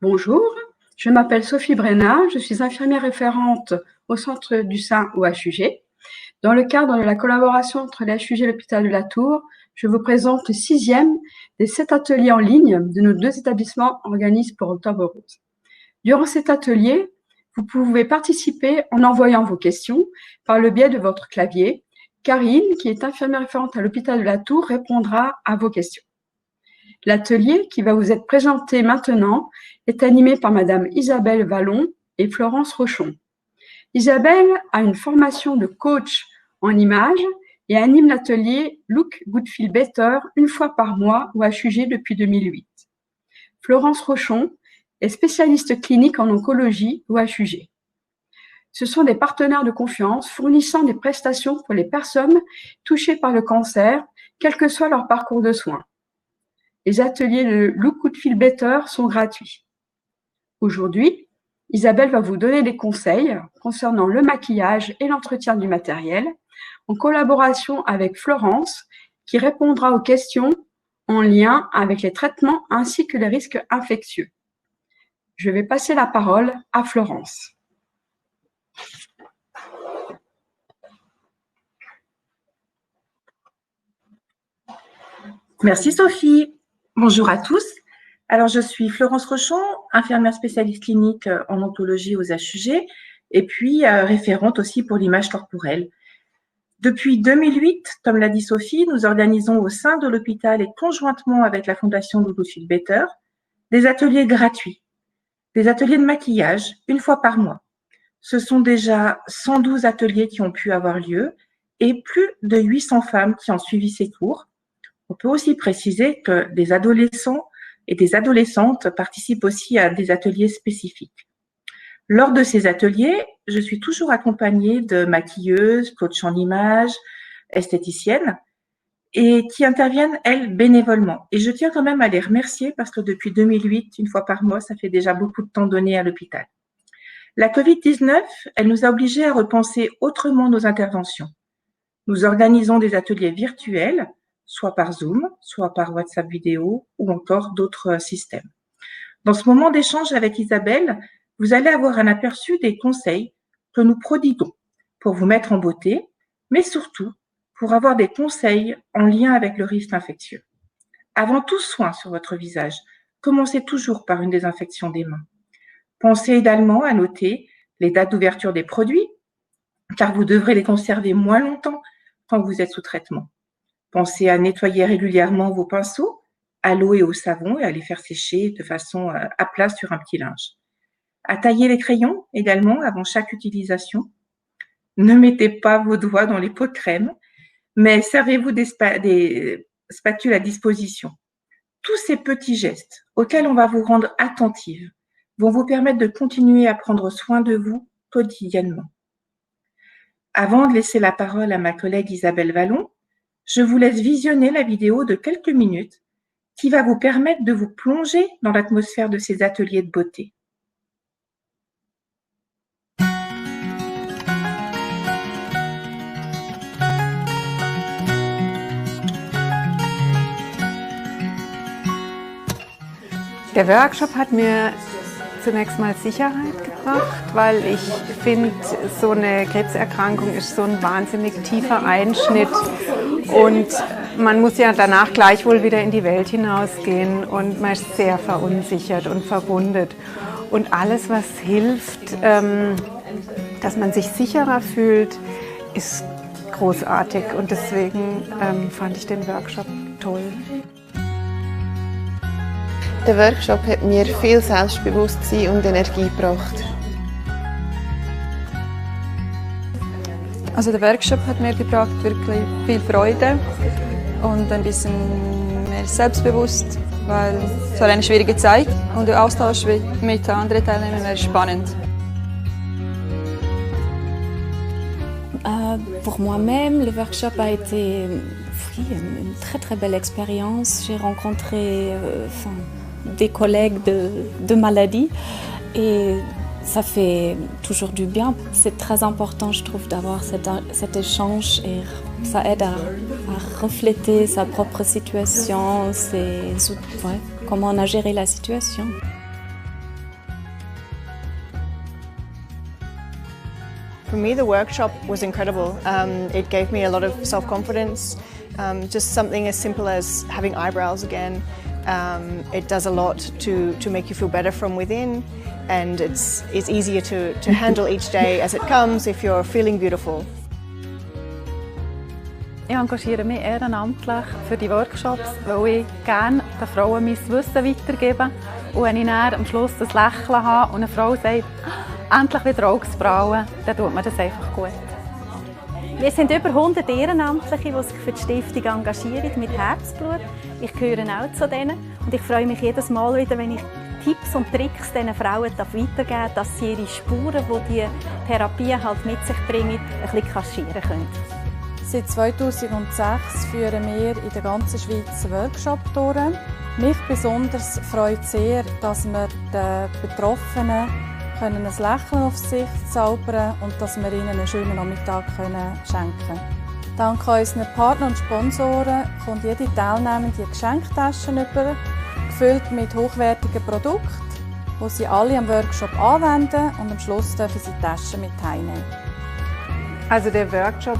Bonjour, je m'appelle Sophie Brenna, je suis infirmière référente au Centre du Sein au HUG. Dans le cadre de la collaboration entre le HUG et l'hôpital de la Tour, je vous présente le 6e des 7 ateliers en ligne de nos 2 établissements organisent pour Octobre Rose. Durant cet atelier, vous pouvez participer en envoyant vos questions par le biais de votre clavier. Karine, qui est infirmière référente à l'hôpital de la Tour, répondra à vos questions. L'atelier qui va vous être présenté maintenant est animé par Madame Isabelle Vallon et Florence Rochon. Isabelle a une formation de coach en images et anime l'atelier Look Good Feel Better une fois par mois au HUG depuis 2008. Florence Rochon est spécialiste clinique en oncologie au HUG. Ce sont des partenaires de confiance fournissant des prestations pour les personnes touchées par le cancer, quel que soit leur parcours de soins. Les ateliers de Look Good Feel Better sont gratuits. Aujourd'hui, Isabelle va vous donner des conseils concernant le maquillage et l'entretien du matériel, en collaboration avec Florence, qui répondra aux questions en lien avec les traitements ainsi que les risques infectieux. Je vais passer la parole à Florence. Merci Sophie. Bonjour à tous. Alors je suis Florence Rochon, infirmière spécialiste clinique en oncologie aux HUG et puis référente aussi pour l'image corporelle. Depuis 2008, comme l'a dit Sophie, nous organisons au sein de l'hôpital et conjointement avec la Fondation Look Good Feel Better des ateliers gratuits, des ateliers de maquillage une fois par mois. Ce sont déjà 112 ateliers qui ont pu avoir lieu et plus de 800 femmes qui ont suivi ces cours. On peut aussi préciser que des adolescents et des adolescentes participent aussi à des ateliers spécifiques. Lors de ces ateliers, je suis toujours accompagnée de maquilleuses, coachs en images, esthéticiennes, et qui interviennent, elles, bénévolement. Et je tiens quand même à les remercier parce que depuis 2008, une fois par mois, ça fait déjà beaucoup de temps donné à l'hôpital. La Covid-19, elle nous a obligés à repenser autrement nos interventions. Nous organisons des ateliers virtuels, soit par Zoom, soit par WhatsApp vidéo ou encore d'autres systèmes. Dans ce moment d'échange avec Isabelle, vous allez avoir un aperçu des conseils que nous prodiguons pour vous mettre en beauté, mais surtout pour avoir des conseils en lien avec le risque infectieux. Avant tout soin sur votre visage, commencez toujours par une désinfection des mains. Pensez également à noter les dates d'ouverture des produits, car vous devrez les conserver moins longtemps quand vous êtes sous traitement. Pensez à nettoyer régulièrement vos pinceaux à l'eau et au savon et à les faire sécher de façon à plat sur un petit linge. À tailler les crayons également avant chaque utilisation. Ne mettez pas vos doigts dans les pots de crème, mais servez-vous des spatules à disposition. Tous ces petits gestes auxquels on va vous rendre attentive vont vous permettre de continuer à prendre soin de vous quotidiennement. Avant de laisser la parole à ma collègue Isabelle Vallon, je vous laisse visionner la vidéo de quelques minutes qui va vous permettre de vous plonger dans l'atmosphère de ces ateliers de beauté. Der Workshop hat mir zunächst mal Sicherheit gebracht, weil ich finde, so eine Krebserkrankung ist so ein wahnsinnig tiefer Einschnitt und man muss ja danach gleichwohl wieder in die Welt hinausgehen und man ist sehr verunsichert und verwundet. Und alles, was hilft, dass man sich sicherer fühlt, ist großartig und deswegen fand ich den Workshop toll. Der Workshop hat mir viel Selbstbewusstsein und Energie gebracht. Also der Workshop hat mir gebracht wirklich viel Freude und ein bisschen mehr selbstbewusst, weil es war eine schwierige Zeit und der Austausch mit anderen Teilnehmern war spannend. Pour moi-même, le workshop a été une très belle expérience. J'ai rencontré des collègues de maladie et ça fait toujours du bien. C'est très important, je trouve, d'avoir cet échange et ça aide à refléter sa propre situation, comment on a géré la situation. For me, the workshop was incredible. It gave me a lot of self-confidence. Just something as simple as having eyebrows again. It does a lot to make you feel better from within, and it's easier to handle each day as it comes if you're feeling beautiful. Ich engagiere mich ehrenamtlich für die Workshops, weil ich gerne den Frauen mein Wissen weitergebe. Und wenn ich dann am Schluss das Lächeln habe und eine Frau sagt, endlich wieder Augenbrauen, dann tut mir das einfach gut. Wir sind über 100 Ehrenamtliche, die sich für die Stiftung engagieren, mit Herzblut. Ich gehöre auch zu denen und ich freue mich jedes Mal wieder, wenn ich Tipps und Tricks diesen Frauen weitergeben darf, dass sie ihre Spuren, die die Therapie halt mit sich bringen, ein bisschen kaschieren können. Seit 2006 führen wir in der ganzen Schweiz Workshops durch. Mich besonders freut sehr, dass wir den Betroffenen ein Lächeln aufs Gesicht zaubern und dass wir ihnen einen schönen Nachmittag schenken können. Dank unseren Partnern und Sponsoren kommt jede Teilnehmende Geschenktaschen über, gefüllt mit hochwertigen Produkten, die sie alle am Workshop anwenden und am Schluss dürfen sie die Taschen mit heimnehmen. Also der Workshop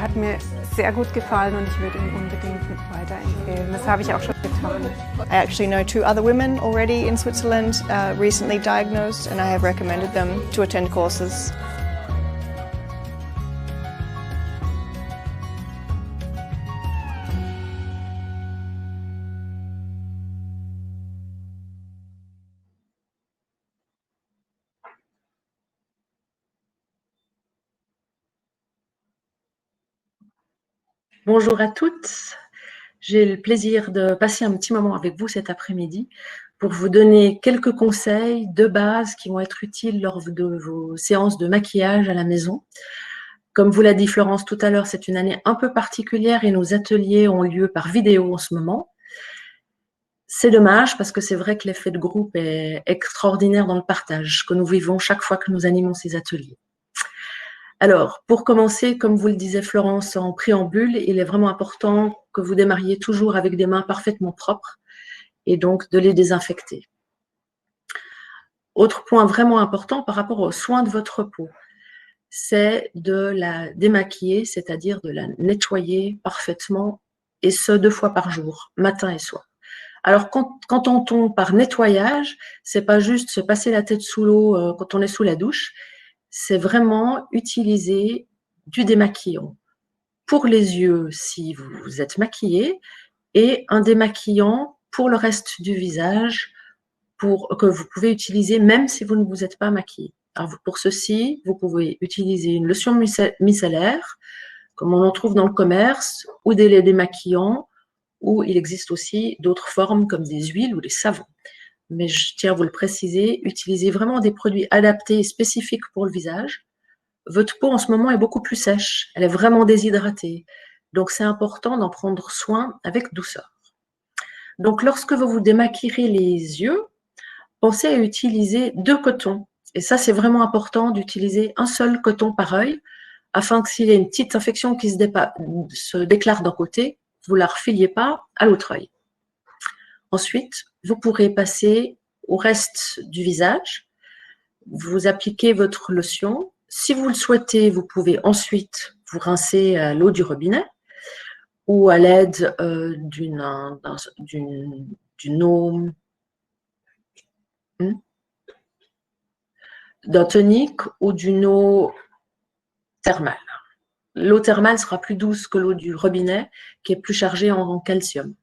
hat mir sehr gut gefallen und ich würde ihn unbedingt weiterempfehlen. Das habe ich auch schon getan. I actually know 2 other women already in Switzerland recently diagnosed, and I have recommended them to attend courses. Bonjour à toutes, j'ai le plaisir de passer un petit moment avec vous cet après-midi pour vous donner quelques conseils de base qui vont être utiles lors de vos séances de maquillage à la maison. Comme vous l'a dit Florence tout à l'heure, c'est une année un peu particulière et nos ateliers ont lieu par vidéo en ce moment. C'est dommage parce que c'est vrai que l'effet de groupe est extraordinaire dans le partage que nous vivons chaque fois que nous animons ces ateliers. Alors, pour commencer, comme vous le disait Florence en préambule, il est vraiment important que vous démarriez toujours avec des mains parfaitement propres et donc de les désinfecter. Autre point vraiment important par rapport aux soins de votre peau, c'est de la démaquiller, c'est-à-dire de la nettoyer parfaitement, et ce 2 fois par jour, matin et soir. Alors, quand on tombe par nettoyage, c'est pas juste se passer la tête sous l'eau quand on est sous la douche, c'est vraiment utiliser du démaquillant pour les yeux si vous êtes maquillé et un démaquillant pour le reste du visage que vous pouvez utiliser même si vous ne vous êtes pas maquillé. Alors pour ceci, vous pouvez utiliser une lotion micellaire comme on en trouve dans le commerce ou des laits démaquillants, ou il existe aussi d'autres formes comme des huiles ou des savons. Mais je tiens à vous le préciser, utilisez vraiment des produits adaptés et spécifiques pour le visage. Votre peau en ce moment est beaucoup plus sèche, elle est vraiment déshydratée. Donc c'est important d'en prendre soin avec douceur. Donc lorsque vous vous démaquillerez les yeux, pensez à utiliser 2 cotons. Et ça c'est vraiment important d'utiliser un seul coton par œil, afin que s'il y a une petite infection qui se déclare d'un côté, vous ne la refiliez pas à l'autre œil. Ensuite, vous pourrez passer au reste du visage. Vous appliquez votre lotion. Si vous le souhaitez, vous pouvez ensuite vous rincer à l'eau du robinet ou à l'aide d'un tonique ou d'une eau thermale. L'eau thermale sera plus douce que l'eau du robinet qui est plus chargée en calcium.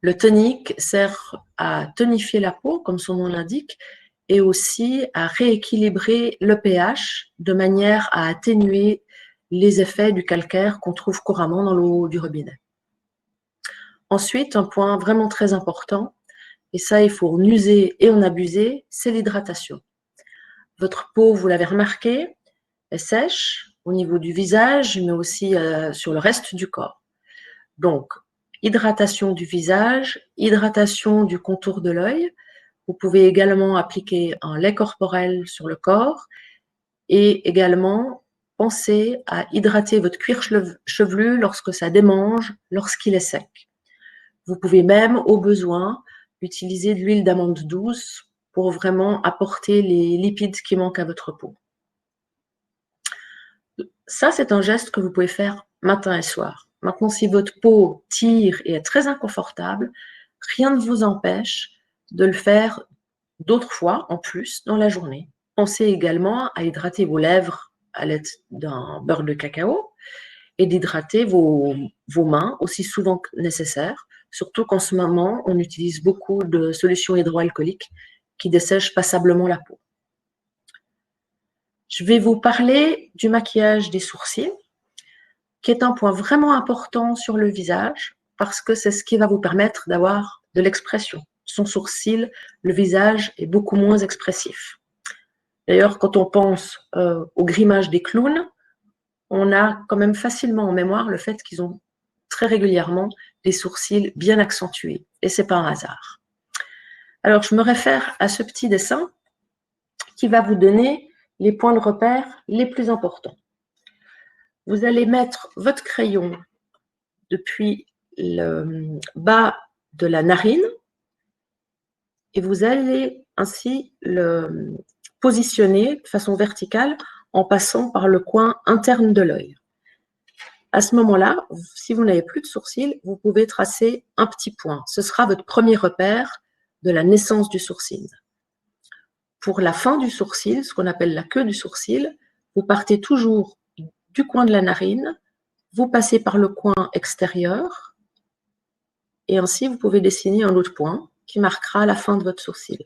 Le tonique sert à tonifier la peau, comme son nom l'indique, et aussi à rééquilibrer le pH de manière à atténuer les effets du calcaire qu'on trouve couramment dans l'eau du robinet. Ensuite, un point vraiment très important, et ça il faut en user et en abuser, c'est l'hydratation. Votre peau, vous l'avez remarqué, est sèche au niveau du visage, mais aussi sur le reste du corps. Donc, hydratation du visage, hydratation du contour de l'œil. Vous pouvez également appliquer un lait corporel sur le corps et également penser à hydrater votre cuir chevelu lorsque ça démange, lorsqu'il est sec. Vous pouvez même, au besoin, utiliser de l'huile d'amande douce pour vraiment apporter les lipides qui manquent à votre peau. Ça, c'est un geste que vous pouvez faire matin et soir. Maintenant, si votre peau tire et est très inconfortable, rien ne vous empêche de le faire d'autres fois en plus dans la journée. Pensez également à hydrater vos lèvres à l'aide d'un beurre de cacao et d'hydrater vos mains aussi souvent que nécessaire, surtout qu'en ce moment, on utilise beaucoup de solutions hydroalcooliques qui dessèchent passablement la peau. Je vais vous parler du maquillage des sourcils, qui est un point vraiment important sur le visage, parce que c'est ce qui va vous permettre d'avoir de l'expression. Sans sourcils, le visage est beaucoup moins expressif. D'ailleurs, quand on pense au grimage des clowns, on a quand même facilement en mémoire le fait qu'ils ont très régulièrement des sourcils bien accentués. Et ce n'est pas un hasard. Alors, je me réfère à ce petit dessin qui va vous donner les points de repère les plus importants. Vous allez mettre votre crayon depuis le bas de la narine et vous allez ainsi le positionner de façon verticale en passant par le coin interne de l'œil. À ce moment-là, si vous n'avez plus de sourcils, vous pouvez tracer un petit point. Ce sera votre premier repère de la naissance du sourcil. Pour la fin du sourcil, ce qu'on appelle la queue du sourcil, vous partez toujours du coin de la narine, vous passez par le coin extérieur et ainsi vous pouvez dessiner un autre point qui marquera la fin de votre sourcil.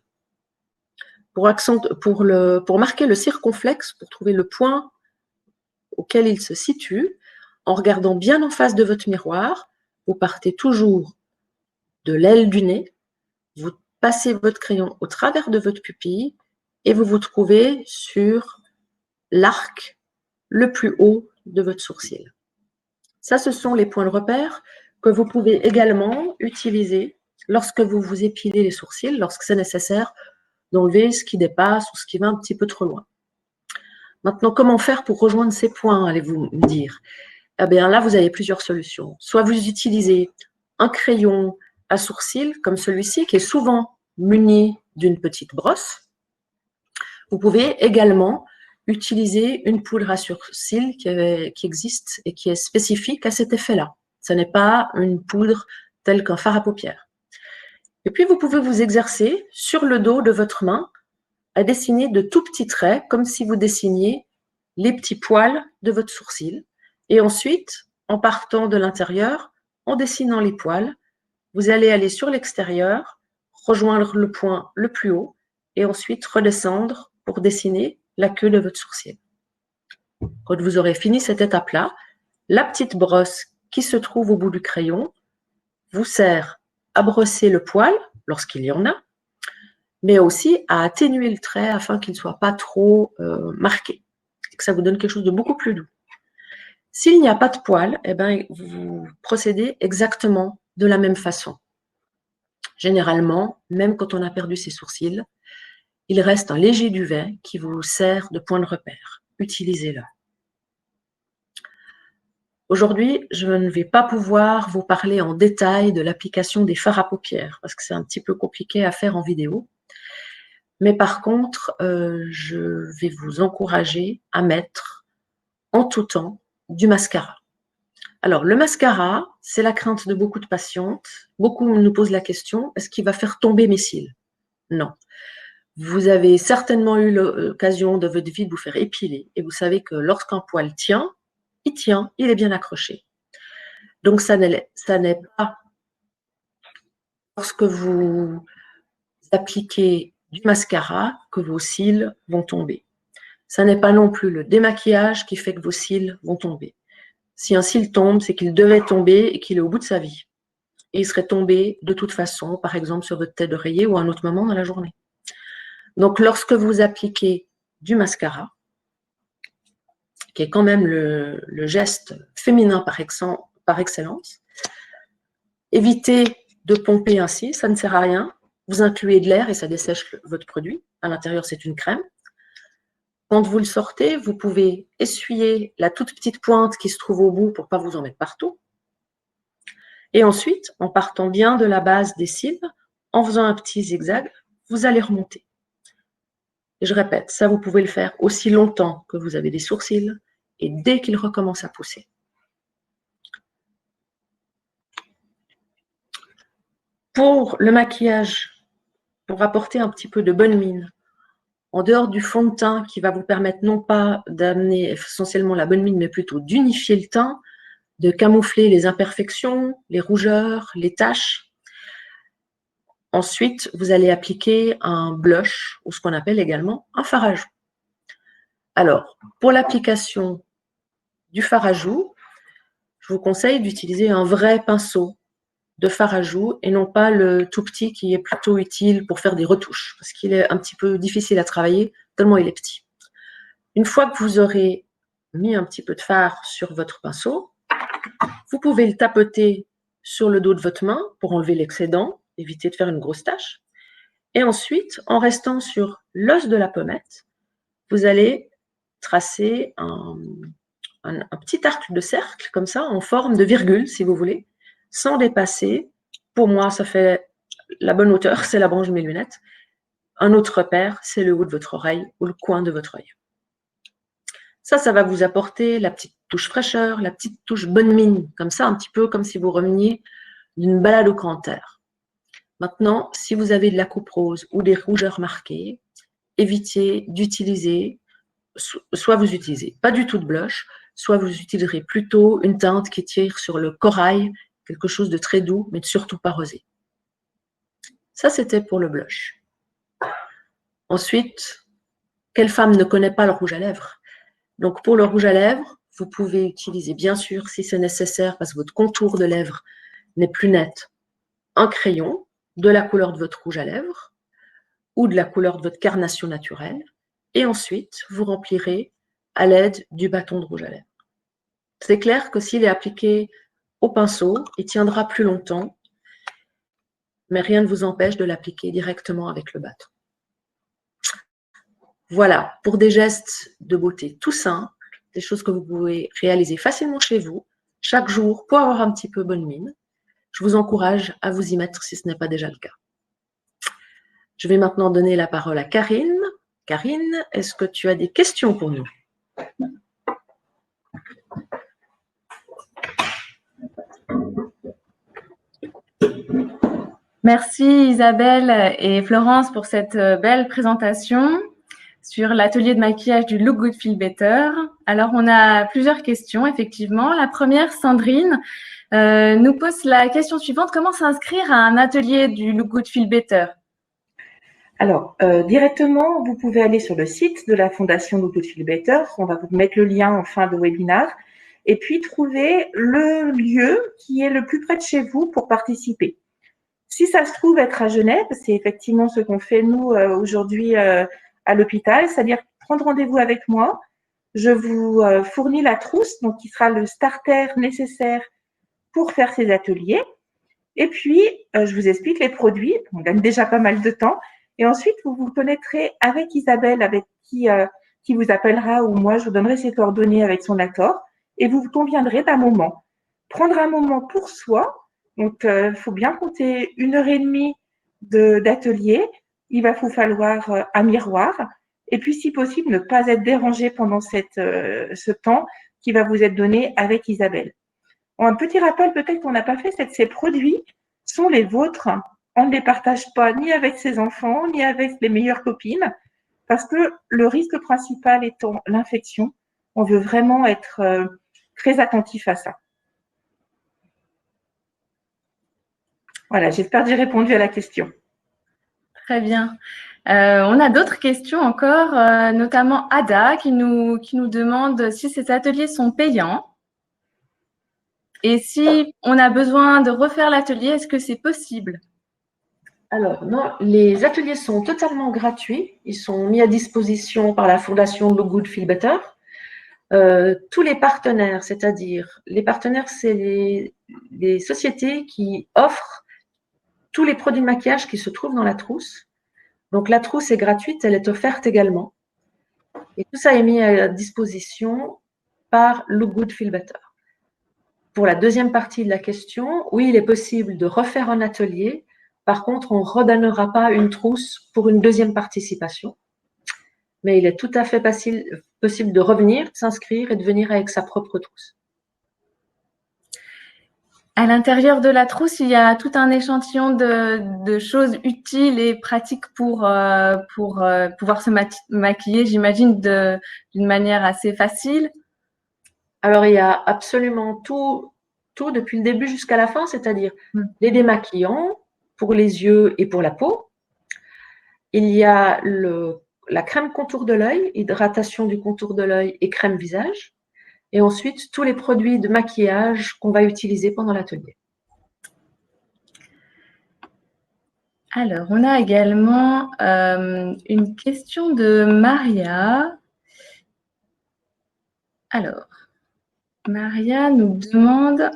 Pour marquer le circonflexe, pour trouver le point auquel il se situe, en regardant bien en face de votre miroir, vous partez toujours de l'aile du nez, vous passez votre crayon au travers de votre pupille et vous vous trouvez sur l'arc le plus haut de votre sourcil. Ça, ce sont les points de repère que vous pouvez également utiliser lorsque vous vous épilez les sourcils, lorsque c'est nécessaire d'enlever ce qui dépasse ou ce qui va un petit peu trop loin. Maintenant, comment faire pour rejoindre ces points, allez-vous me dire? Eh bien là, vous avez plusieurs solutions. Soit vous utilisez un crayon à sourcils comme celui-ci, qui est souvent muni d'une petite brosse. Vous pouvez également utiliser une poudre à sourcils qui existe et qui est spécifique à cet effet-là. Ce n'est pas une poudre telle qu'un fard à paupières. Et puis, vous pouvez vous exercer sur le dos de votre main à dessiner de tout petits traits, comme si vous dessiniez les petits poils de votre sourcil. Et ensuite, en partant de l'intérieur, en dessinant les poils, vous allez aller sur l'extérieur, rejoindre le point le plus haut et ensuite redescendre pour dessiner la queue de votre sourcil. Quand vous aurez fini cette étape-là, la petite brosse qui se trouve au bout du crayon vous sert à brosser le poil, lorsqu'il y en a, mais aussi à atténuer le trait afin qu'il ne soit pas trop marqué, et que ça vous donne quelque chose de beaucoup plus doux. S'il n'y a pas de poil, eh bien, vous procédez exactement de la même façon. Généralement, même quand on a perdu ses sourcils, il reste un léger duvet qui vous sert de point de repère. Utilisez-le. Aujourd'hui, je ne vais pas pouvoir vous parler en détail de l'application des fards à paupières parce que c'est un petit peu compliqué à faire en vidéo. Mais par contre, je vais vous encourager à mettre en tout temps du mascara. Alors, le mascara, c'est la crainte de beaucoup de patientes. Beaucoup nous posent la question, est-ce qu'il va faire tomber mes cils? Non. Vous avez certainement eu l'occasion de votre vie de vous faire épiler et vous savez que lorsqu'un poil tient, il est bien accroché. Donc, ça n'est pas lorsque vous appliquez du mascara que vos cils vont tomber. Ça n'est pas non plus le démaquillage qui fait que vos cils vont tomber. Si un cil tombe, c'est qu'il devait tomber et qu'il est au bout de sa vie. Et il serait tombé de toute façon, par exemple sur votre tête d'oreiller ou à un autre moment dans la journée. Donc, lorsque vous appliquez du mascara, qui est quand même le geste féminin par excellence, évitez de pomper ainsi, ça ne sert à rien. Vous incluez de l'air et ça dessèche votre produit. À l'intérieur, c'est une crème. Quand vous le sortez, vous pouvez essuyer la toute petite pointe qui se trouve au bout pour ne pas vous en mettre partout. Et ensuite, en partant bien de la base des cils, en faisant un petit zigzag, vous allez remonter. Et je répète, ça, vous pouvez le faire aussi longtemps que vous avez des sourcils et dès qu'il recommence à pousser. Pour le maquillage, pour apporter un petit peu de bonne mine, en dehors du fond de teint qui va vous permettre non pas d'amener essentiellement la bonne mine, mais plutôt d'unifier le teint, de camoufler les imperfections, les rougeurs, les taches. Ensuite, vous allez appliquer un blush, ou ce qu'on appelle également un fard à joues. Alors, pour l'application du fard à joues, je vous conseille d'utiliser un vrai pinceau de fard à joues et non pas le tout petit qui est plutôt utile pour faire des retouches, parce qu'il est un petit peu difficile à travailler, tellement il est petit. Une fois que vous aurez mis un petit peu de fard sur votre pinceau, vous pouvez le tapoter sur le dos de votre main pour enlever l'excédent, éviter de faire une grosse tache. Et ensuite, en restant sur l'os de la pommette, vous allez tracer un petit arc de cercle, comme ça, en forme de virgule, si vous voulez, sans dépasser. Pour moi, ça fait la bonne hauteur, c'est la branche de mes lunettes. Un autre repère, c'est le haut de votre oreille ou le coin de votre œil. Ça va vous apporter la petite touche fraîcheur, la petite touche bonne mine, comme ça, un petit peu comme si vous reveniez d'une balade au grand air. Maintenant, si vous avez de la coupe rose ou des rougeurs marquées, évitez d'utiliser, soit vous utilisez pas du tout de blush, soit vous utiliserez plutôt une teinte qui tire sur le corail, quelque chose de très doux, mais surtout pas rosé. Ça, c'était pour le blush. Ensuite, quelle femme ne connaît pas le rouge à lèvres? Donc, pour le rouge à lèvres, vous pouvez utiliser, bien sûr, si c'est nécessaire, parce que votre contour de lèvres n'est plus net, un crayon de la couleur de votre rouge à lèvres ou de la couleur de votre carnation naturelle. Et ensuite, vous remplirez à l'aide du bâton de rouge à lèvres. C'est clair que s'il est appliqué au pinceau, il tiendra plus longtemps, mais rien ne vous empêche de l'appliquer directement avec le bâton. Voilà, pour des gestes de beauté tout simples, des choses que vous pouvez réaliser facilement chez vous, chaque jour, pour avoir un petit peu bonne mine. Je vous encourage à vous y mettre si ce n'est pas déjà le cas. Je vais maintenant donner la parole à Karine. Karine, est-ce que tu as des questions pour nous? Merci Isabelle et Florence pour cette belle présentation sur l'atelier de maquillage du Look Good Feel Better. Alors, on a plusieurs questions, effectivement. La première, Sandrine, nous pose la question suivante. Comment s'inscrire à un atelier du Look Good Feel Better? Alors, directement, vous pouvez aller sur le site de la Fondation Look Good Feel Better. On va vous mettre le lien en fin de webinaire. Et puis, trouver le lieu qui est le plus près de chez vous pour participer. Si ça se trouve être à Genève, c'est effectivement ce qu'on fait nous aujourd'hui à l'hôpital, c'est-à-dire prendre rendez-vous avec moi. Je vous fournis la trousse, donc qui sera le starter nécessaire pour faire ces ateliers. Et puis, je vous explique les produits. On gagne déjà pas mal de temps. Et ensuite, vous vous connecterez avec Isabelle, avec qui vous appellera, ou moi, je vous donnerai ses coordonnées avec son accord. Et vous conviendrez d'un moment. Prendre un moment pour soi. Donc, il faut bien compter 1h30 d'atelier. Il va vous falloir un miroir. Et puis, si possible, ne pas être dérangé pendant ce temps qui va vous être donné avec Isabelle. Un petit rappel, peut-être qu'on n'a pas fait, c'est que ces produits sont les vôtres. On ne les partage pas ni avec ses enfants, ni avec les meilleures copines, parce que le risque principal étant l'infection, on veut vraiment être très attentif à ça. Voilà, j'espère que j'ai répondu à la question. Très bien. On a d'autres questions encore, notamment Ada qui nous demande si ces ateliers sont payants et si on a besoin de refaire l'atelier, est-ce que c'est possible? Alors, non, les ateliers sont totalement gratuits. Ils sont mis à disposition par la Fondation Look Good Feel Better. Tous les partenaires, c'est-à-dire les partenaires, c'est les sociétés qui offrent tous les produits de maquillage qui se trouvent dans la trousse. Donc, la trousse est gratuite, elle est offerte également. Et tout ça est mis à disposition par Look Good Feel Better. Pour la deuxième partie de la question, oui, il est possible de refaire un atelier. Par contre, on ne redonnera pas une trousse pour une deuxième participation. mais il est tout à fait possible de revenir, de s'inscrire et de venir avec sa propre trousse. À l'intérieur de la trousse, il y a tout un échantillon de choses utiles et pratiques pour pouvoir se maquiller, j'imagine, d'une manière assez facile. Alors, il y a absolument tout depuis le début jusqu'à la fin, c'est-à-dire les démaquillants pour les yeux et pour la peau. Il y a la crème contour de l'œil, hydratation du contour de l'œil et crème visage. Et ensuite, tous les produits de maquillage qu'on va utiliser pendant l'atelier. Alors, on a également une question de Maria. Alors, Maria nous demande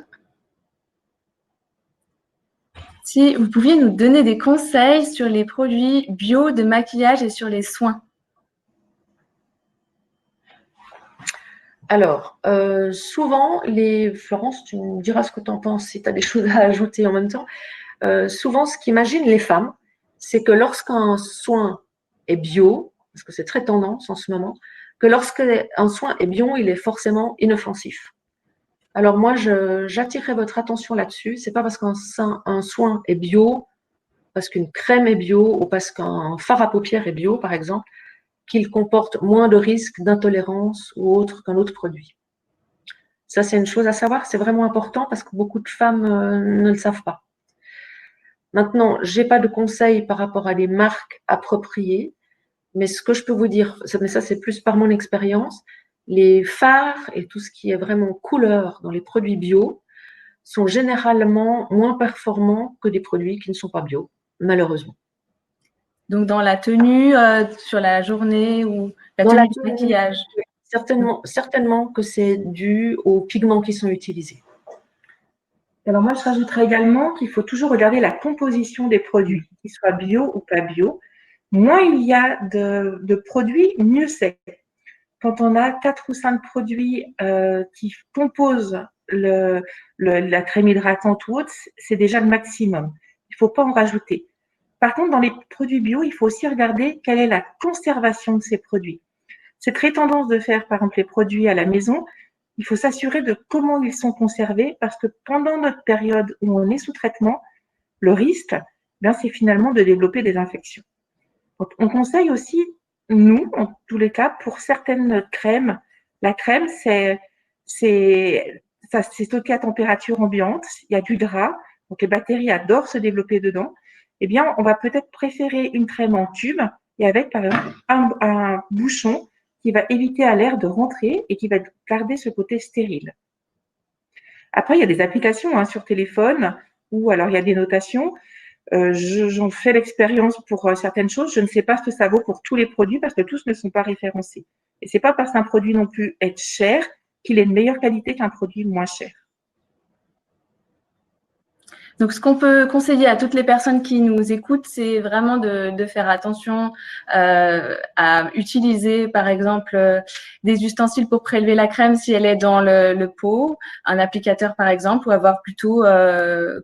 si vous pouviez nous donner des conseils sur les produits bio de maquillage et sur les soins. Alors, souvent, Florence, tu me diras ce que tu en penses, si tu as des choses à ajouter en même temps. Souvent, ce qu'imaginent les femmes, c'est que lorsqu'un soin est bio, parce que c'est très tendance en ce moment, que lorsqu'un soin est bio, il est forcément inoffensif. Alors moi, j'attirerai votre attention là-dessus. C'est pas parce qu'un soin est bio, parce qu'une crème est bio ou parce qu'un fard à paupières est bio, par exemple, qu'il comporte moins de risques d'intolérance ou autre qu'un autre produit. Ça, c'est une chose à savoir. C'est vraiment important parce que beaucoup de femmes ne le savent pas. Maintenant, je n'ai pas de conseils par rapport à des marques appropriées, mais ce que je peux vous dire, mais ça c'est plus par mon expérience, les fards et tout ce qui est vraiment couleur dans les produits bio sont généralement moins performants que des produits qui ne sont pas bio, malheureusement. Donc, dans la tenue, sur la journée ou la tenue de maquillage? Certainement que c'est dû aux pigments qui sont utilisés. Alors moi, je rajouterais également qu'il faut toujours regarder la composition des produits, qu'ils soient bio ou pas bio. Moins il y a de produits, mieux c'est. Quand on a 4 ou 5 produits qui composent la crème hydratante ou autre, c'est déjà le maximum. Il ne faut pas en rajouter. Par contre, dans les produits bio, il faut aussi regarder quelle est la conservation de ces produits. C'est très tendance de faire, par exemple, les produits à la maison. Il faut s'assurer de comment ils sont conservés parce que pendant notre période où on est sous traitement, le risque, c'est finalement de développer des infections. Donc, on conseille aussi, nous, en tous les cas, pour certaines crèmes, la crème, c'est stocké à température ambiante, il y a du gras, donc les bactéries adorent se développer dedans. Eh bien, on va peut-être préférer une crème en tube et avec, par exemple, un bouchon qui va éviter à l'air de rentrer et qui va garder ce côté stérile. Après, il y a des applications sur téléphone ou alors il y a des notations. J'en fais l'expérience pour certaines choses. Je ne sais pas ce que ça vaut pour tous les produits parce que tous ne sont pas référencés. Et c'est pas parce qu'un produit non plus est cher qu'il est de meilleure qualité qu'un produit moins cher. Donc, ce qu'on peut conseiller à toutes les personnes qui nous écoutent, c'est vraiment de faire attention à utiliser, par exemple, des ustensiles pour prélever la crème si elle est dans le pot, un applicateur, par exemple, ou avoir plutôt,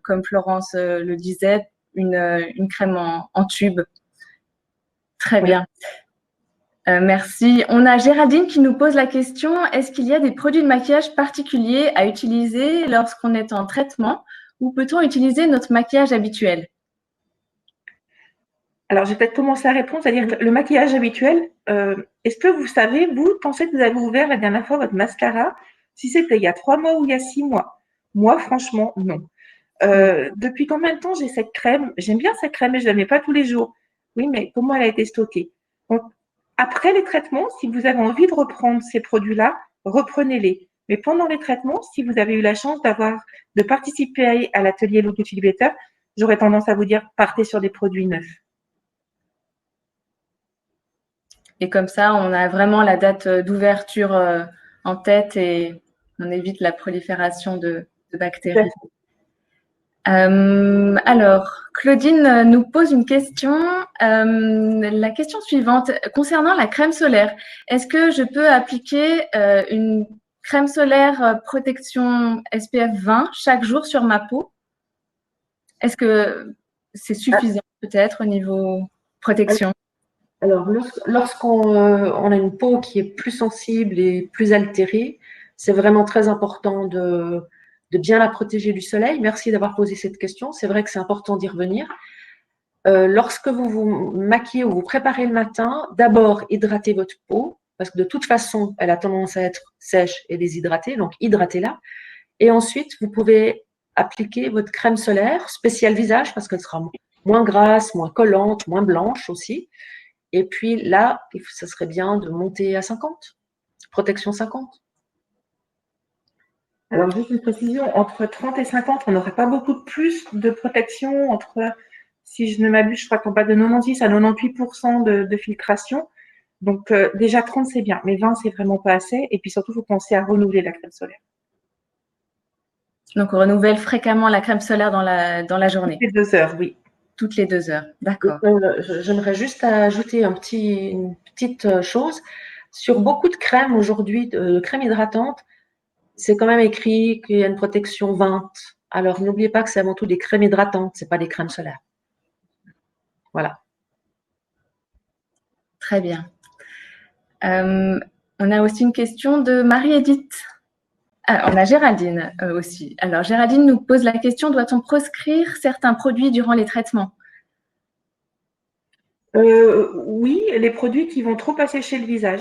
comme Florence le disait, une crème en tube. Très bien. Merci. On a Géraldine qui nous pose la question, est-ce qu'il y a des produits de maquillage particuliers à utiliser lorsqu'on est en traitement ou peut-on utiliser notre maquillage habituel? Alors, je vais peut-être commencer à répondre, c'est-à-dire que le maquillage habituel, est-ce que vous pensez que vous avez ouvert la dernière fois votre mascara, si c'était il y a 3 mois ou il y a 6 mois? Moi, franchement, non. Depuis combien de temps j'ai cette crème? J'aime bien cette crème, mais je ne la mets pas tous les jours. Oui, mais comment elle a été stockée? Donc, après les traitements, si vous avez envie de reprendre ces produits-là, reprenez-les. Mais pendant les traitements, si vous avez eu la chance de participer à l'atelier Look Good Feel Better, j'aurais tendance à vous dire, partez sur des produits neufs. Et comme ça, on a vraiment la date d'ouverture en tête et on évite la prolifération de bactéries. Alors, Claudine nous pose une question. La question suivante, concernant la crème solaire, est-ce que je peux appliquer une crème solaire protection SPF 20 chaque jour sur ma peau? Est-ce que c'est suffisant peut-être au niveau protection? Alors, lorsqu'on on a une peau qui est plus sensible et plus altérée, c'est vraiment très important de bien la protéger du soleil. Merci d'avoir posé cette question. C'est vrai que c'est important d'y revenir. Lorsque vous vous maquillez ou vous préparez le matin, d'abord hydratez votre peau, parce que de toute façon, elle a tendance à être sèche et déshydratée, donc hydratez-la. Et ensuite, vous pouvez appliquer votre crème solaire spéciale visage, parce qu'elle sera moins grasse, moins collante, moins blanche aussi. Et puis là, ça serait bien de monter à 50, protection 50. Alors, juste une précision, entre 30 et 50, on n'aurait pas beaucoup de plus de protection entre, si je ne m'abuse, je crois qu'on passe de 96 à 98% de filtration. Donc, déjà 30, c'est bien, mais 20, c'est vraiment pas assez. Et puis surtout, il faut penser à renouveler la crème solaire. Donc, on renouvelle fréquemment la crème solaire dans la journée. Toutes les 2 heures, oui. Toutes les 2 heures, d'accord. J'aimerais juste ajouter une petite chose. Sur beaucoup de crèmes aujourd'hui, de crèmes hydratantes, c'est quand même écrit qu'il y a une protection 20. Alors, n'oubliez pas que c'est avant tout des crèmes hydratantes, ce n'est pas des crèmes solaires. Voilà. Très bien. On a aussi une question de Marie-Édith. Ah, on a Géraldine aussi. Alors, Géraldine nous pose la question, doit-on proscrire certains produits durant les traitements? Oui, les produits qui vont trop assécher le visage.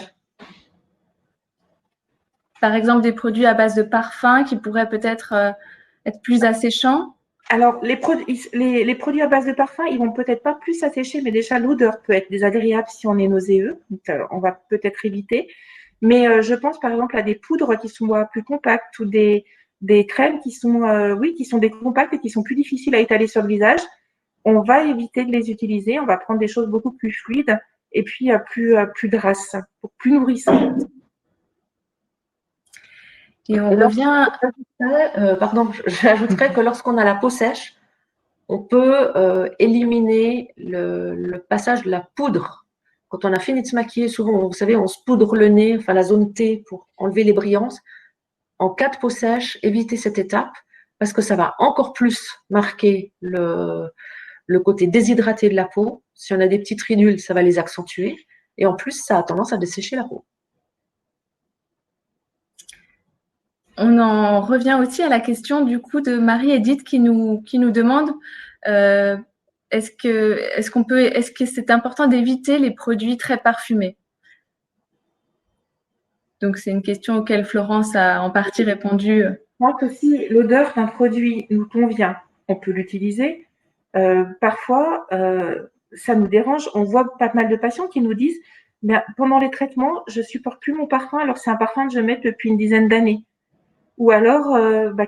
Par exemple, des produits à base de parfum qui pourraient peut-être être plus asséchants? Alors, les produits à base de parfum, ils vont peut-être pas plus assécher, mais déjà l'odeur peut être désagréable si on est nauséeux. Donc, on va peut-être éviter. Mais je pense par exemple à des poudres qui sont plus compactes ou des crèmes qui sont, qui sont des compacts et qui sont plus difficiles à étaler sur le visage. On va éviter de les utiliser. On va prendre des choses beaucoup plus fluides et puis plus grasses, plus nourrissantes. Et on revient. J'ajouterais que lorsqu'on a la peau sèche, on peut éliminer le passage de la poudre. Quand on a fini de se maquiller, souvent, vous savez, on se poudre le nez, enfin la zone T pour enlever les brillances. En cas de peau sèche, évitez cette étape parce que ça va encore plus marquer le côté déshydraté de la peau. Si on a des petites ridules, ça va les accentuer. Et en plus, ça a tendance à dessécher la peau. On en revient aussi à la question du coup de Marie-Édith qui nous demande est-ce que c'est important d'éviter les produits très parfumés? Donc c'est une question auquel Florence a en partie répondu. Je crois que si l'odeur d'un produit nous convient, on peut l'utiliser. Parfois, ça nous dérange. On voit pas mal de patients qui nous disent pendant les traitements, je supporte plus mon parfum alors c'est un parfum que je mets depuis une dizaine d'années. Ou alors,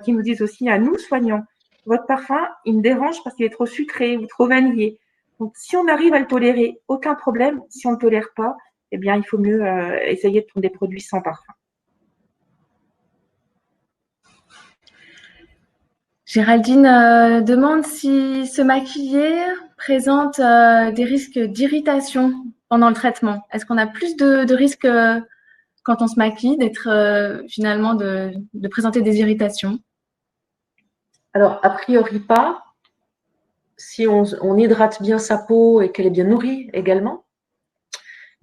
qui nous disent aussi à nous, soignants, votre parfum, il me dérange parce qu'il est trop sucré ou trop vanillé. Donc, si on arrive à le tolérer, aucun problème. Si on ne le tolère pas, eh bien, il faut mieux essayer de prendre des produits sans parfum. Géraldine demande si se maquiller présente des risques d'irritation pendant le traitement. Est-ce qu'on a plus de risques quand on se maquille, d'être finalement de présenter des irritations? Alors, a priori pas. Si on hydrate bien sa peau et qu'elle est bien nourrie également,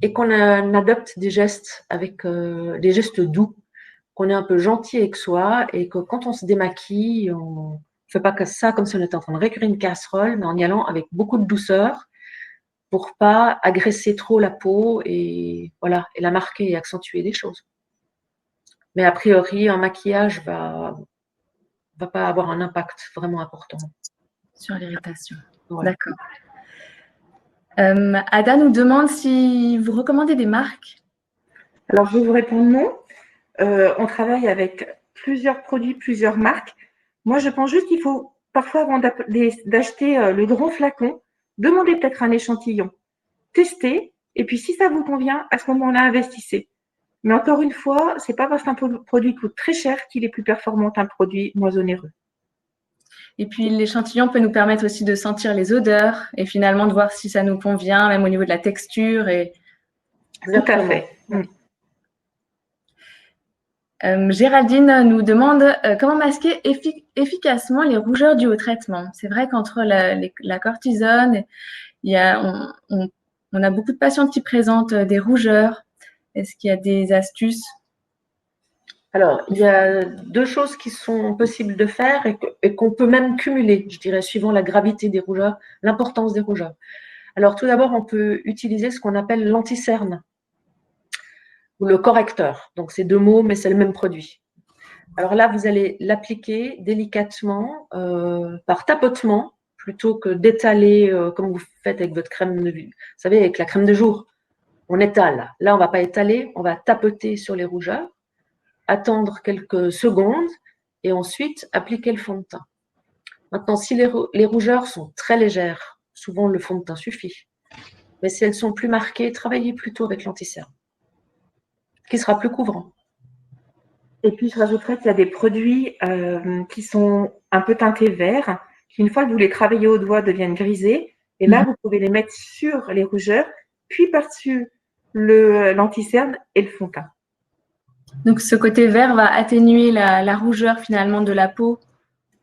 et qu'on adopte des gestes avec des gestes doux, qu'on est un peu gentil avec soi et que quand on se démaquille, on ne fait pas que ça comme si on était en train de récurer une casserole, mais en y allant avec beaucoup de douceur pour pas agresser trop la peau et voilà, et la marquer et accentuer des choses. Mais a priori, un maquillage va pas avoir un impact vraiment important sur l'irritation. Voilà. D'accord. Ada nous demande si vous recommandez des marques. Alors, je vais vous répondre non. On travaille avec plusieurs produits, plusieurs marques. Moi, je pense juste qu'il faut parfois, avant d'acheter le grand flacon, demander peut-être un échantillon, tester, et puis si ça vous convient, à ce moment-là, investissez. Mais encore une fois, c'est pas parce qu'un produit coûte très cher qu'il est plus performant qu'un produit moins onéreux. Et puis, l'échantillon peut nous permettre aussi de sentir les odeurs et finalement de voir si ça nous convient, même au niveau de la texture. Tout à fait. Géraldine nous demande comment masquer efficacement les rougeurs dues au traitement. C'est vrai qu'entre la cortisone, on On a beaucoup de patientes qui présentent des rougeurs. Est-ce qu'il y a des astuces? Alors, il y a deux choses qui sont possibles de faire et qu'on peut même cumuler, je dirais, suivant la gravité des rougeurs, l'importance des rougeurs. Alors, tout d'abord, on peut utiliser ce qu'on appelle l'anticerne ou le correcteur. Donc, c'est deux mots, mais c'est le même produit. Alors là, vous allez l'appliquer délicatement par tapotement plutôt que d'étaler comme vous faites avec votre crème de vue. Vous savez, avec la crème de jour, on étale. Là, on ne va pas étaler, on va tapoter sur les rougeurs, attendre quelques secondes et ensuite appliquer le fond de teint. Maintenant, si les rougeurs sont très légères, souvent le fond de teint suffit. Mais si elles sont plus marquées, travaillez plutôt avec l'anticerne, qui sera plus couvrant. Et puis, je rajouterais qu'il y a des produits qui sont un peu teintés vert, qui, une fois que vous les travaillez au doigt, deviennent grisés. Et là, vous pouvez les mettre sur les rougeurs, puis par-dessus l'anticerne et le fond de teint. Donc, ce côté vert va atténuer la rougeur finalement de la peau.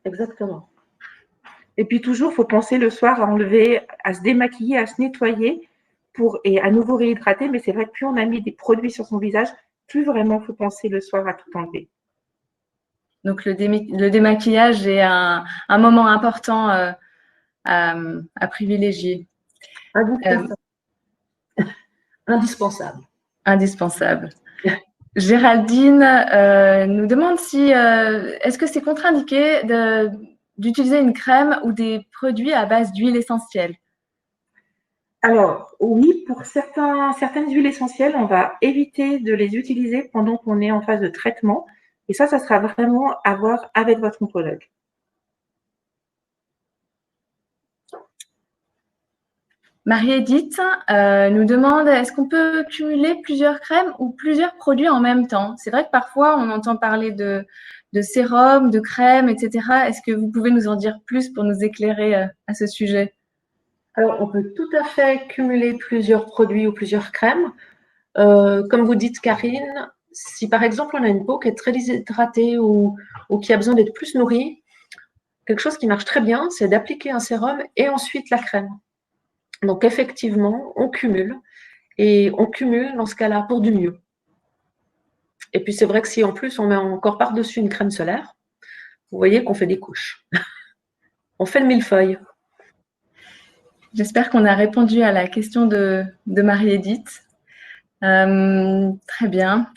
Exactement. Et puis toujours, il faut penser le soir à enlever, à se démaquiller, à se nettoyer et à nouveau réhydrater. Mais c'est vrai que plus on a mis des produits sur son visage, plus vraiment il faut penser le soir à tout enlever. Donc, le démaquillage est un moment important à privilégier. Indispensable. Indispensable. Géraldine nous demande si est-ce que c'est contre-indiqué d'utiliser une crème ou des produits à base d'huile essentielle? Alors, oui, pour certaines huiles essentielles, on va éviter de les utiliser pendant qu'on est en phase de traitement. Et ça sera vraiment à voir avec votre oncologue. Marie-Édith nous demande, est-ce qu'on peut cumuler plusieurs crèmes ou plusieurs produits en même temps? C'est vrai que parfois, on entend parler de sérum, de crème, etc. Est-ce que vous pouvez nous en dire plus pour nous éclairer à ce sujet? Alors, on peut tout à fait cumuler plusieurs produits ou plusieurs crèmes. Comme vous dites, Karine, si par exemple, on a une peau qui est très déshydratée ou qui a besoin d'être plus nourrie, quelque chose qui marche très bien, c'est d'appliquer un sérum et ensuite la crème. Donc, effectivement, on cumule. Et on cumule dans ce cas-là pour du mieux. Et puis, c'est vrai que si en plus, on met encore par-dessus une crème solaire, vous voyez qu'on fait des couches. On fait le millefeuille. J'espère qu'on a répondu à la question de Marie-Édith. Très bien.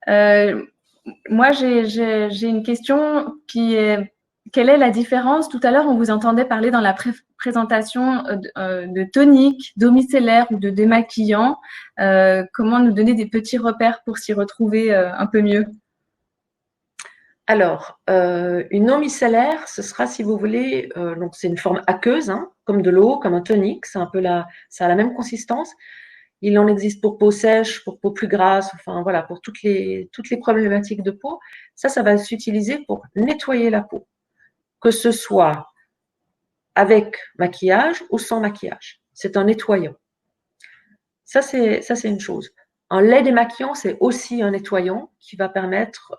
Moi, j'ai une question qui est: quelle est la différence? Tout à l'heure, on vous entendait parler dans la présentation de tonique, d'homicellaire ou de démaquillant. Comment nous donner des petits repères pour s'y retrouver un peu mieux? Alors, une eau micellaire, ce sera, si vous voulez, donc c'est une forme aqueuse, hein, comme de l'eau, comme un tonique, ça a la même consistance. Il en existe pour peau sèche, pour peau plus grasse, enfin voilà, pour toutes les problématiques de peau. Ça va s'utiliser pour nettoyer la peau, que ce soit avec maquillage ou sans maquillage. C'est un nettoyant. Ça, c'est une chose. Un lait démaquillant, c'est aussi un nettoyant qui va permettre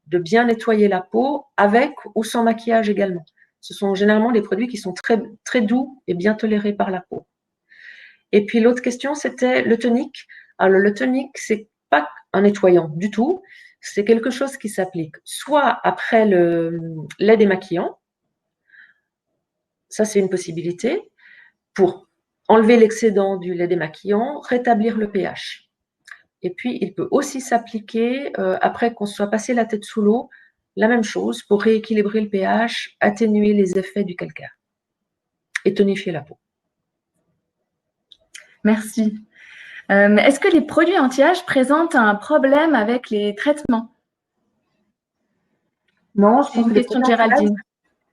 de bien nettoyer la peau avec ou sans maquillage également. Ce sont généralement des produits qui sont très, très doux et bien tolérés par la peau. Et puis l'autre question, c'était le tonique. Alors le tonique, c'est pas un nettoyant du tout. C'est quelque chose qui s'applique soit après le lait démaquillant, ça c'est une possibilité, pour enlever l'excédent du lait démaquillant, rétablir le pH. Et puis, il peut aussi s'appliquer, après qu'on soit passé la tête sous l'eau, la même chose pour rééquilibrer le pH, atténuer les effets du calcaire et tonifier la peau. Merci. Est-ce que les produits anti-âge présentent un problème avec les traitements? Non, je pense que question de Géraldine.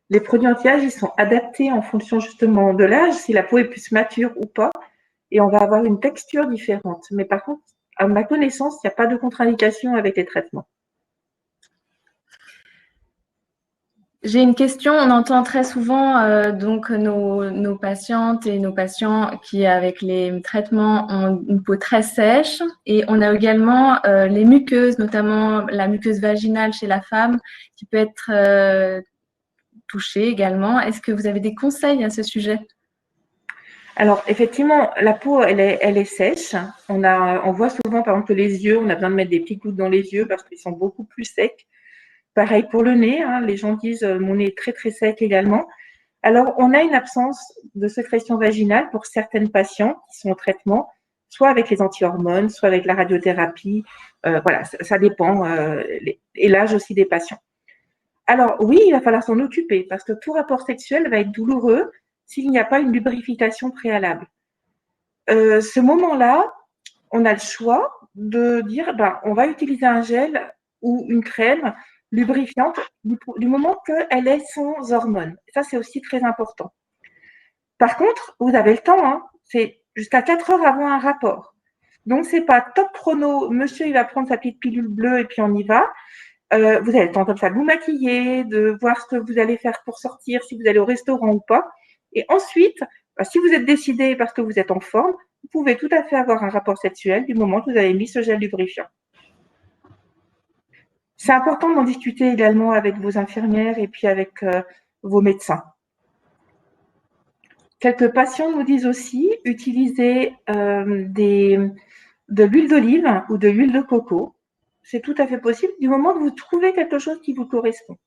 Les produits anti-âge, ils sont adaptés en fonction justement de l'âge, si la peau est plus mature ou pas, et on va avoir une texture différente. Mais par contre, à ma connaissance, il n'y a pas de contre-indication avec les traitements. J'ai une question. On entend très souvent donc nos patientes et nos patients qui, avec les traitements, ont une peau très sèche. Et on a également les muqueuses, notamment la muqueuse vaginale chez la femme, qui peut être touchée également. Est-ce que vous avez des conseils à ce sujet? Alors, effectivement, la peau, elle est sèche. On voit souvent, par exemple, les yeux, on a besoin de mettre des petites gouttes dans les yeux parce qu'ils sont beaucoup plus secs. Pareil pour le nez, hein, les gens disent mon nez est très très sec également. Alors, on a une absence de sécrétion vaginale pour certaines patients qui sont au traitement, soit avec les anti-hormones, soit avec la radiothérapie. Voilà, ça dépend. Et l'âge aussi des patients. Alors, oui, il va falloir s'en occuper parce que tout rapport sexuel va être douloureux s'il n'y a pas une lubrification préalable. Ce moment-là, on a le choix de dire on va utiliser un gel ou une crème lubrifiante du moment qu'elle est sans hormones. Ça, c'est aussi très important. Par contre, vous avez le temps, hein, c'est jusqu'à 4 heures avant un rapport. Donc, c'est pas top chrono, monsieur, il va prendre sa petite pilule bleue et puis on y va. Vous avez le temps comme ça de vous maquiller, de voir ce que vous allez faire pour sortir, si vous allez au restaurant ou pas. Et ensuite, si vous êtes décidé parce que vous êtes en forme, vous pouvez tout à fait avoir un rapport sexuel du moment que vous avez mis ce gel lubrifiant. C'est important d'en discuter également avec vos infirmières et puis avec vos médecins. Quelques patients nous disent aussi utiliser de l'huile d'olive ou de l'huile de coco. C'est tout à fait possible du moment que vous trouvez quelque chose qui vous correspond.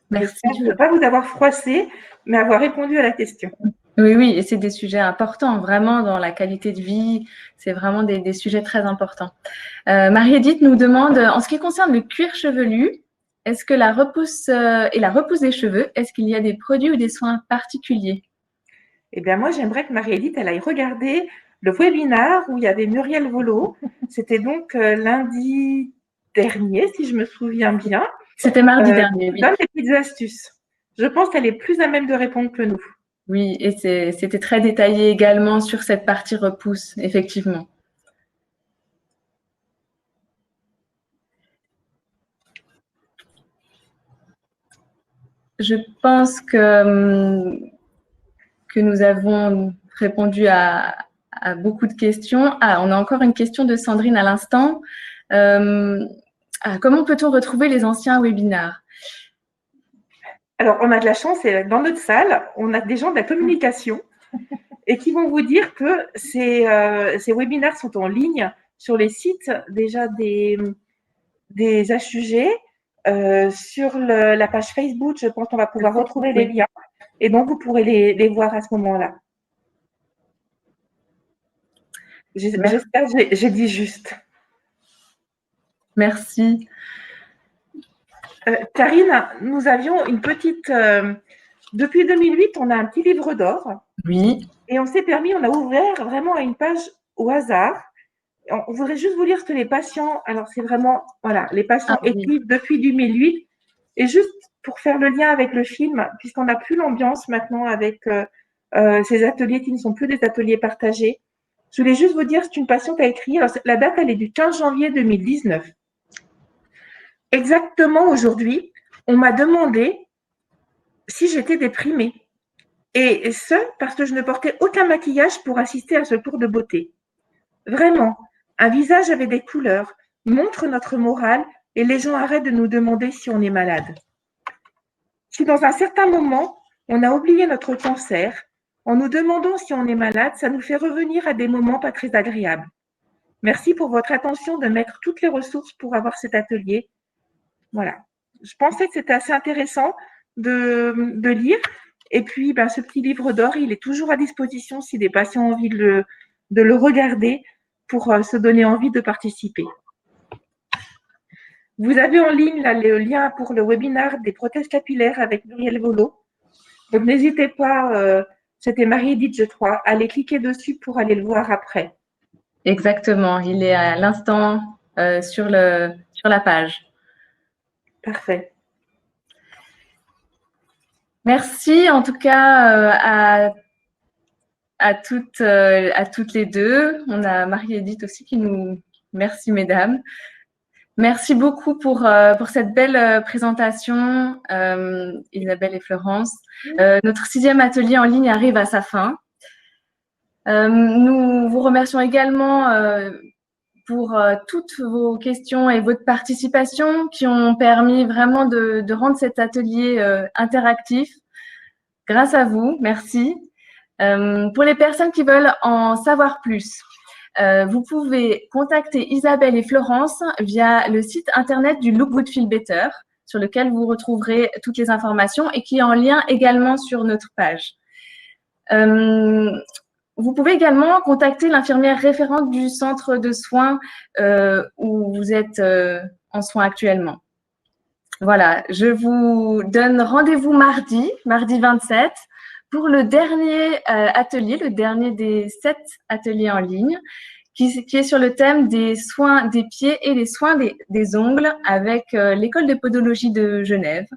Merci. Je ne veux pas vous avoir froissé, mais avoir répondu à la question. Oui, oui, et c'est des sujets importants, vraiment, dans la qualité de vie. C'est vraiment des sujets très importants. Marie-Édith nous demande, en ce qui concerne le cuir chevelu, est-ce que la repousse et la repousse des cheveux, est-ce qu'il y a des produits ou des soins particuliers? Eh bien, moi, j'aimerais que Marie-Édith, elle aille regarder le webinaire où il y avait Muriel Volo. C'était donc lundi dernier, si je me souviens bien. C'était mardi dernier, oui. Donne des petites astuces. Je pense qu'elle est plus à même de répondre que nous. Oui, et c'était très détaillé également sur cette partie repousse, effectivement. Je pense que nous avons répondu à beaucoup de questions. Ah, on a encore une question de Sandrine à l'instant. Comment peut-on retrouver les anciens webinaires? Alors, on a de la chance, et dans notre salle, on a des gens de la communication et qui vont vous dire que ces webinaires sont en ligne sur les sites déjà des HUG. Sur la page Facebook, je pense qu'on va pouvoir retrouver les liens et donc vous pourrez les voir à ce moment-là. J'espère que j'ai dit juste. Merci. Karine, nous avions une petite… depuis 2008, on a un petit livre d'or. Oui. Et on s'est permis, on a ouvert vraiment à une page au hasard. On voudrait juste vous lire ce que les patients… Alors, c'est vraiment… Voilà, les patients écrivent depuis 2008. Et juste pour faire le lien avec le film, puisqu'on n'a plus l'ambiance maintenant avec ces ateliers qui ne sont plus des ateliers partagés, je voulais juste vous dire, c'est une patiente qui a écrit… Alors, la date, elle est du 15 janvier 2019. Exactement aujourd'hui, on m'a demandé si j'étais déprimée. Et ce, parce que je ne portais aucun maquillage pour assister à ce tour de beauté. Vraiment, un visage avec des couleurs montre notre morale et les gens arrêtent de nous demander si on est malade. Si dans un certain moment, on a oublié notre cancer, en nous demandant si on est malade, ça nous fait revenir à des moments pas très agréables. Merci pour votre attention de mettre toutes les ressources pour avoir cet atelier. Voilà. Je pensais que c'était assez intéressant de lire. Et puis, ce petit livre d'or, il est toujours à disposition si des patients ont envie de le regarder pour se donner envie de participer. Vous avez en ligne là, le lien pour le webinaire des prothèses capillaires avec Muriel Volo. Donc, n'hésitez pas, c'était Marie-Édith, je crois, à aller cliquer dessus pour aller le voir après. Exactement, il est à l'instant sur la page. Parfait. Merci en tout cas à toutes les deux. On a Marie-Édith aussi qui nous… Merci mesdames. Merci beaucoup pour cette belle présentation, Isabelle et Florence. Notre 6e atelier en ligne arrive à sa fin. Nous vous remercions également pour toutes vos questions et votre participation qui ont permis vraiment de rendre cet atelier interactif grâce à vous, merci. Pour les personnes qui veulent en savoir plus, vous pouvez contacter Isabelle et Florence via le site internet du Look Good Feel Better, sur lequel vous retrouverez toutes les informations et qui est en lien également sur notre page. Vous pouvez également contacter l'infirmière référente du centre de soins où vous êtes en soins actuellement. Voilà, je vous donne rendez-vous mardi 27, pour le dernier atelier, le dernier des 7 ateliers en ligne, qui est sur le thème des soins des pieds et des soins des ongles avec l'école de podologie de Genève.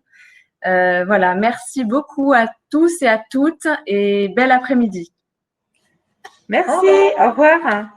Voilà, merci beaucoup à tous et à toutes et bel après-midi. Merci, au revoir.